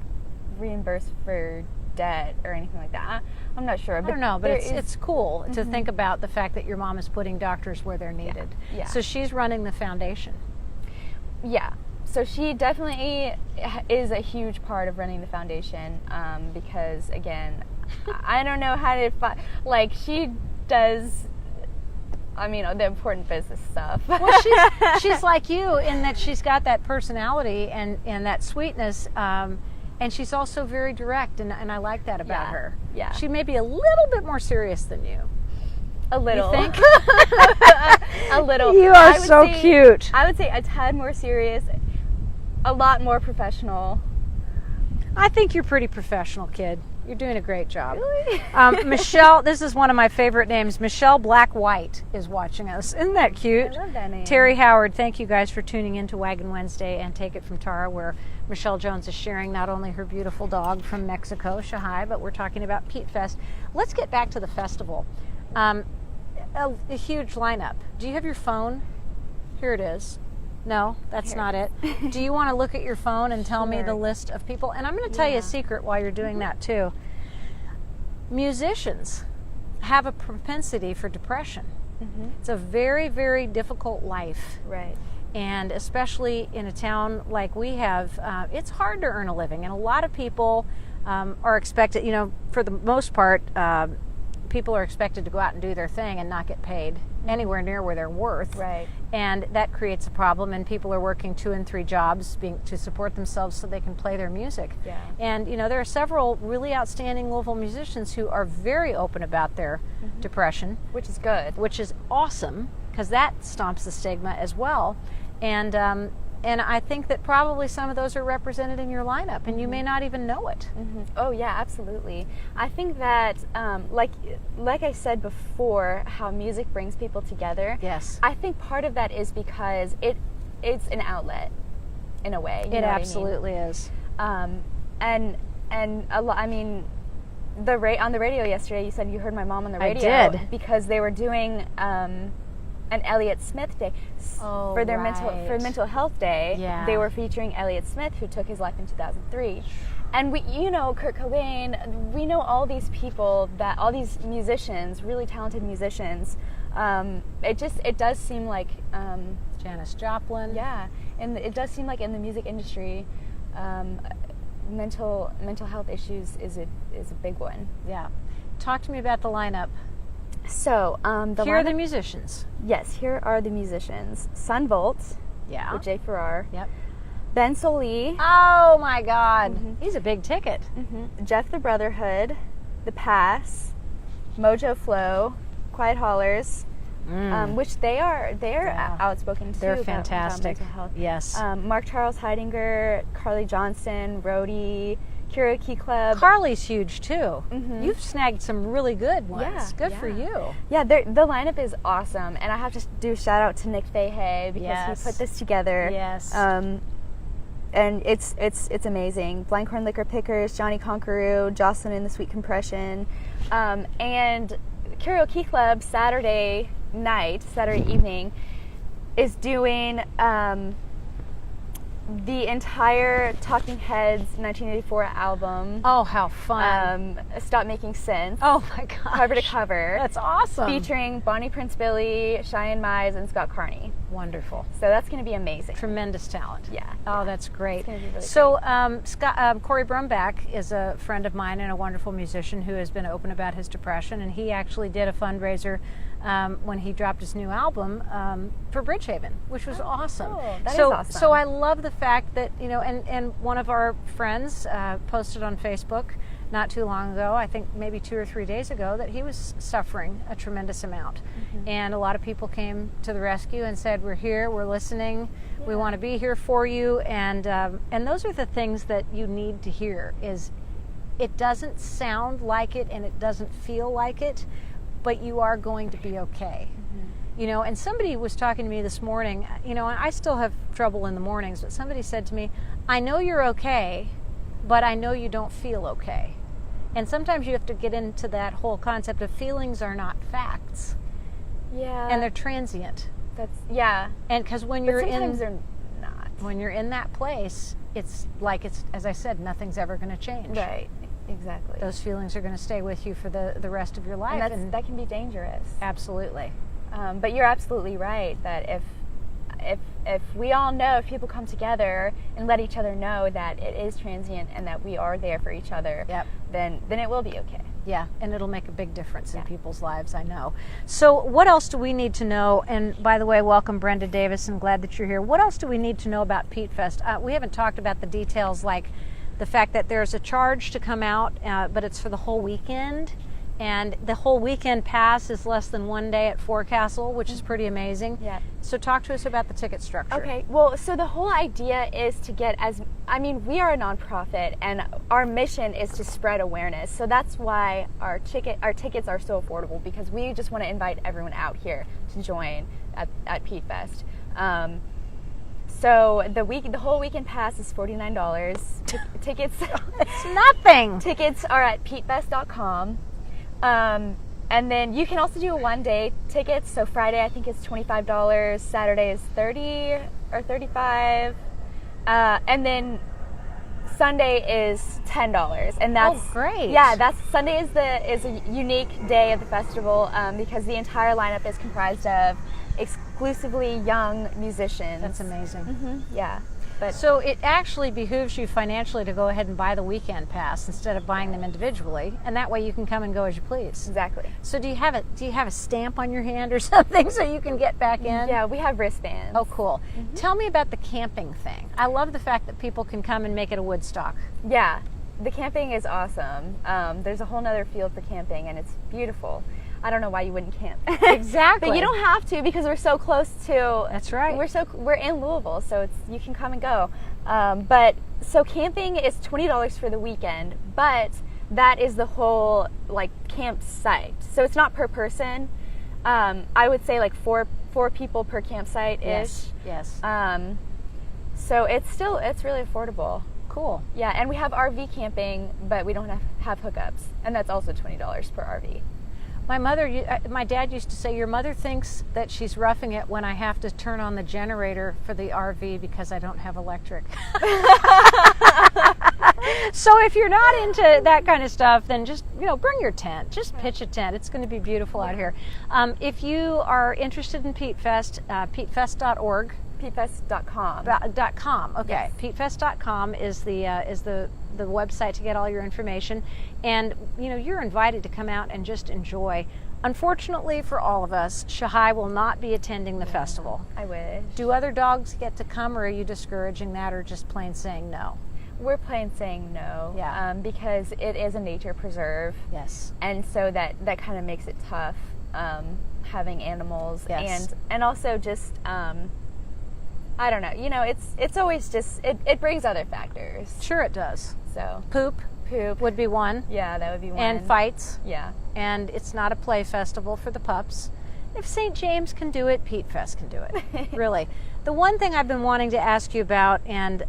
reimburse for debt or anything like that. I'm not sure. I don't know, but it's cool to think about the fact that your mom is putting doctors where they're needed. Yeah. So she's running the foundation. Yeah. So she definitely is a huge part of running the foundation because, again, I don't know how to like, she does, I mean, the important business stuff. Well, she's like you in that she's got that personality and that sweetness, and she's also very direct, and I like that about her. Yeah. She may be a little bit more serious than you. A little. You think? A little. You are so cute. I would say a tad more serious, a lot more professional. I think you're pretty professional, kid. You're doing a great job. Really? Michelle, this is one of my favorite names. Michelle Black-White is watching us. Isn't that cute? I love that name. Terry Howard, thank you guys for tuning in to Wagon Wednesday and Take It From Tara, where Michelle Jones is sharing not only her beautiful dog from Mexico, Shahai, but we're talking about PeteFest. Let's get back to the festival. A huge lineup. Do you have your phone? Here it is. No, that's not it. Do you want to look at your phone and tell me the list of people? And I'm going to tell you a secret while you're doing that too. Musicians have a propensity for depression. It's a very, very difficult life. Right. And especially in a town like we have, it's hard to earn a living. And a lot of people are expected, you know, for the most part, people are expected to go out and do their thing and not get paid anywhere near where they're worth. Right. And that creates a problem, and people are working 2 and 3 jobs to support themselves so they can play their music. Yeah. And, you know, there are several really outstanding Louisville musicians who are very open about their depression. Which is good. Which is awesome, because that stomps the stigma as well. And I think that probably some of those are represented in your lineup, and you may not even know it. Oh yeah, absolutely. I think that, like I said before, how music brings people together. Yes. I think part of that is because it's an outlet, in a way. It absolutely is. And I mean, on the radio yesterday, you said you heard my mom on the radio. I did. Because they were doing an Elliott Smith Day for their mental health day. Yeah. They were featuring Elliott Smith, who took his life in 2003. And we, you know, Kurt Cobain, we know all these people, all these musicians, really talented musicians. It does seem like Janis Joplin. Yeah, and it does seem like in the music industry, mental health issues is a big one. Yeah. Talk to me about the lineup. So, here are the musicians. Yes, here are the musicians. Sun Volt. Yeah. With Jay Farrar. Yep. Ben Sollee. Oh my God. He's a big ticket. Jeff the Brotherhood. The Pass, Mojo Flow, Quiet Hollers, which they're outspoken too. They're about fantastic. mental health. Yes. Mark Charles Heidinger, Carly Johnson, Rhodey, Karaoke Club. Carly's huge too. You've snagged some really good ones. Yeah, Good for you. Yeah, the lineup is awesome, and I have to do a shout out to Nick Fahey because he put this together. Yes. And it's amazing. Blindcorn Liquor Pickers, Johnny Conqueroo, Jocelyn and the Sweet Compression, and Karaoke Club Saturday evening is doing the entire Talking Heads 1984 album. Oh, how fun. Stop Making Sense. Oh my gosh. Cover to cover. That's awesome. Featuring Bonnie Prince Billy, Cheyenne Mize, and Scott Carney. Wonderful. So that's going to be amazing. Tremendous talent. Yeah. Oh, that's great. It's gonna be really So, Corey Brumback is a friend of mine and a wonderful musician who has been open about his depression, and he actually did a fundraiser when he dropped his new album for Bridgehaven, which was awesome. Cool. That is so, awesome. So I love the fact that, you know, and one of our friends posted on Facebook not too long ago, I think maybe 2 or 3 days ago, that he was suffering a tremendous amount. And a lot of people came to the rescue and said, we're here, we're listening, we want to be here for you. And those are the things that you need to hear. Is it doesn't sound like it and it doesn't feel like it, but you are going to be okay. You know, and somebody was talking to me this morning, you know, and I still have trouble in the mornings, but somebody said to me, I know you're okay, but I know you don't feel okay. And sometimes you have to get into that whole concept of feelings are not facts. Yeah. And they're transient. Yeah. And because when But you're sometimes they're not. when you're in that place, it's like, it's, as I said, nothing's ever going to change. Right. Exactly. Those feelings are going to stay with you for the rest of your life. And that can be dangerous. Absolutely. But you're absolutely right that if we all know, if people come together and let each other know that it is transient and that we are there for each other, then it will be okay. Yeah, and it'll make a big difference in people's lives, I know. So what else do we need to know? And by the way, welcome Brenda Davis, and glad that you're here. What else do we need to know about PeteFest? We haven't talked about the details, like the fact that there's a charge to come out, but it's for the whole weekend. And the whole weekend pass is less than 1 day at Forecastle, which is pretty amazing. Yeah. So talk to us about the ticket structure. Okay. Well, so the whole idea is to get we are a nonprofit and our mission is to spread awareness. So that's why our tickets are so affordable, because we just want to invite everyone out here to join at PeteFest. So the whole weekend pass is $49. Tickets It's nothing. Tickets are at petefest.com. And then you can also do a 1-day ticket. So Friday, I think it's $25. Saturday is $30 or $35. And then Sunday is $10. And that's great. Yeah, Sunday is a unique day of the festival because the entire lineup is comprised of exclusively young musicians. That's amazing. Yeah. But so it actually behooves you financially to go ahead and buy the weekend pass instead of buying them individually, and that way you can come and go as you please. Exactly. So do you have a stamp on your hand or something so you can get back in? Yeah, we have wristbands. Oh, cool. Tell me about the camping thing. I love the fact that people can come and make it a Woodstock. Yeah, the camping is awesome. There's a whole nother field for camping, and it's beautiful. I don't know why you wouldn't camp. Exactly. But you don't have to, because we're so close to. That's right. We're in Louisville, so you can come and go. But so camping is $20 for the weekend, but that is the whole campsite. So it's not per person. I would say four people per campsite ish. Yes. So it's really affordable. Cool. Yeah, and we have RV camping, but we don't have hookups, and that's also $20 per RV. My dad used to say, your mother thinks that she's roughing it when I have to turn on the generator for the RV because I don't have electric. So if you're not into that kind of stuff, then just, bring your tent. Just pitch a tent. It's going to be beautiful out here. If you are interested in PeteFest, petefest.org. PeteFest.com. Okay. Yes. PeteFest.com is the website to get all your information, and you're invited to come out and just enjoy. Unfortunately for all of us, Shahai will not be attending the festival. I wish. Do other dogs get to come, or are you discouraging that, or just plain saying no? We're planning saying no. Yeah. Because it is a nature preserve. Yes. And so that kind of makes it tough, having animals. Yes. And also just, I don't know, you know, it's always just, it brings other factors. Sure it does. So Poop would be one. Yeah, that would be one. And fights. Yeah. And it's not a play festival for the pups. If St. James can do it, PeteFest can do it. Really. The one thing I've been wanting to ask you about, and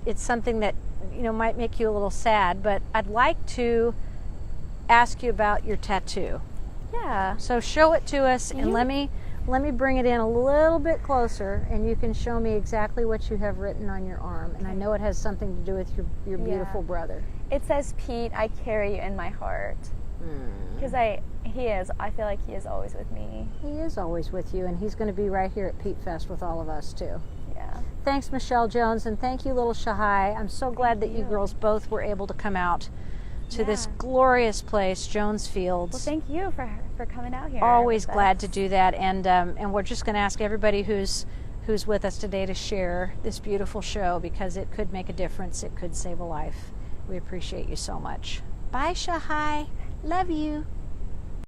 it's something that, you know, might make you a little sad, but I'd like to ask you about your tattoo. Yeah. So show it to us, and let me bring it in a little bit closer, and you can show me exactly what you have written on your arm. And I know it has something to do with your beautiful brother. It says, Pete, I carry you in my heart. Because I feel like he is always with me. He is always with you, and he's going to be right here at PeteFest with all of us too. Yeah. Thanks, Michelle Jones, and thank you, little Shahai. I'm so glad that you girls both were able to come out to this glorious place, Jones Fields. Well, thank you for coming out here. Always glad to do that, and we're just going to ask everybody who's with us today to share this beautiful show, because it could make a difference. It could save a life. We appreciate you so much. Bye, Shahai. Love you.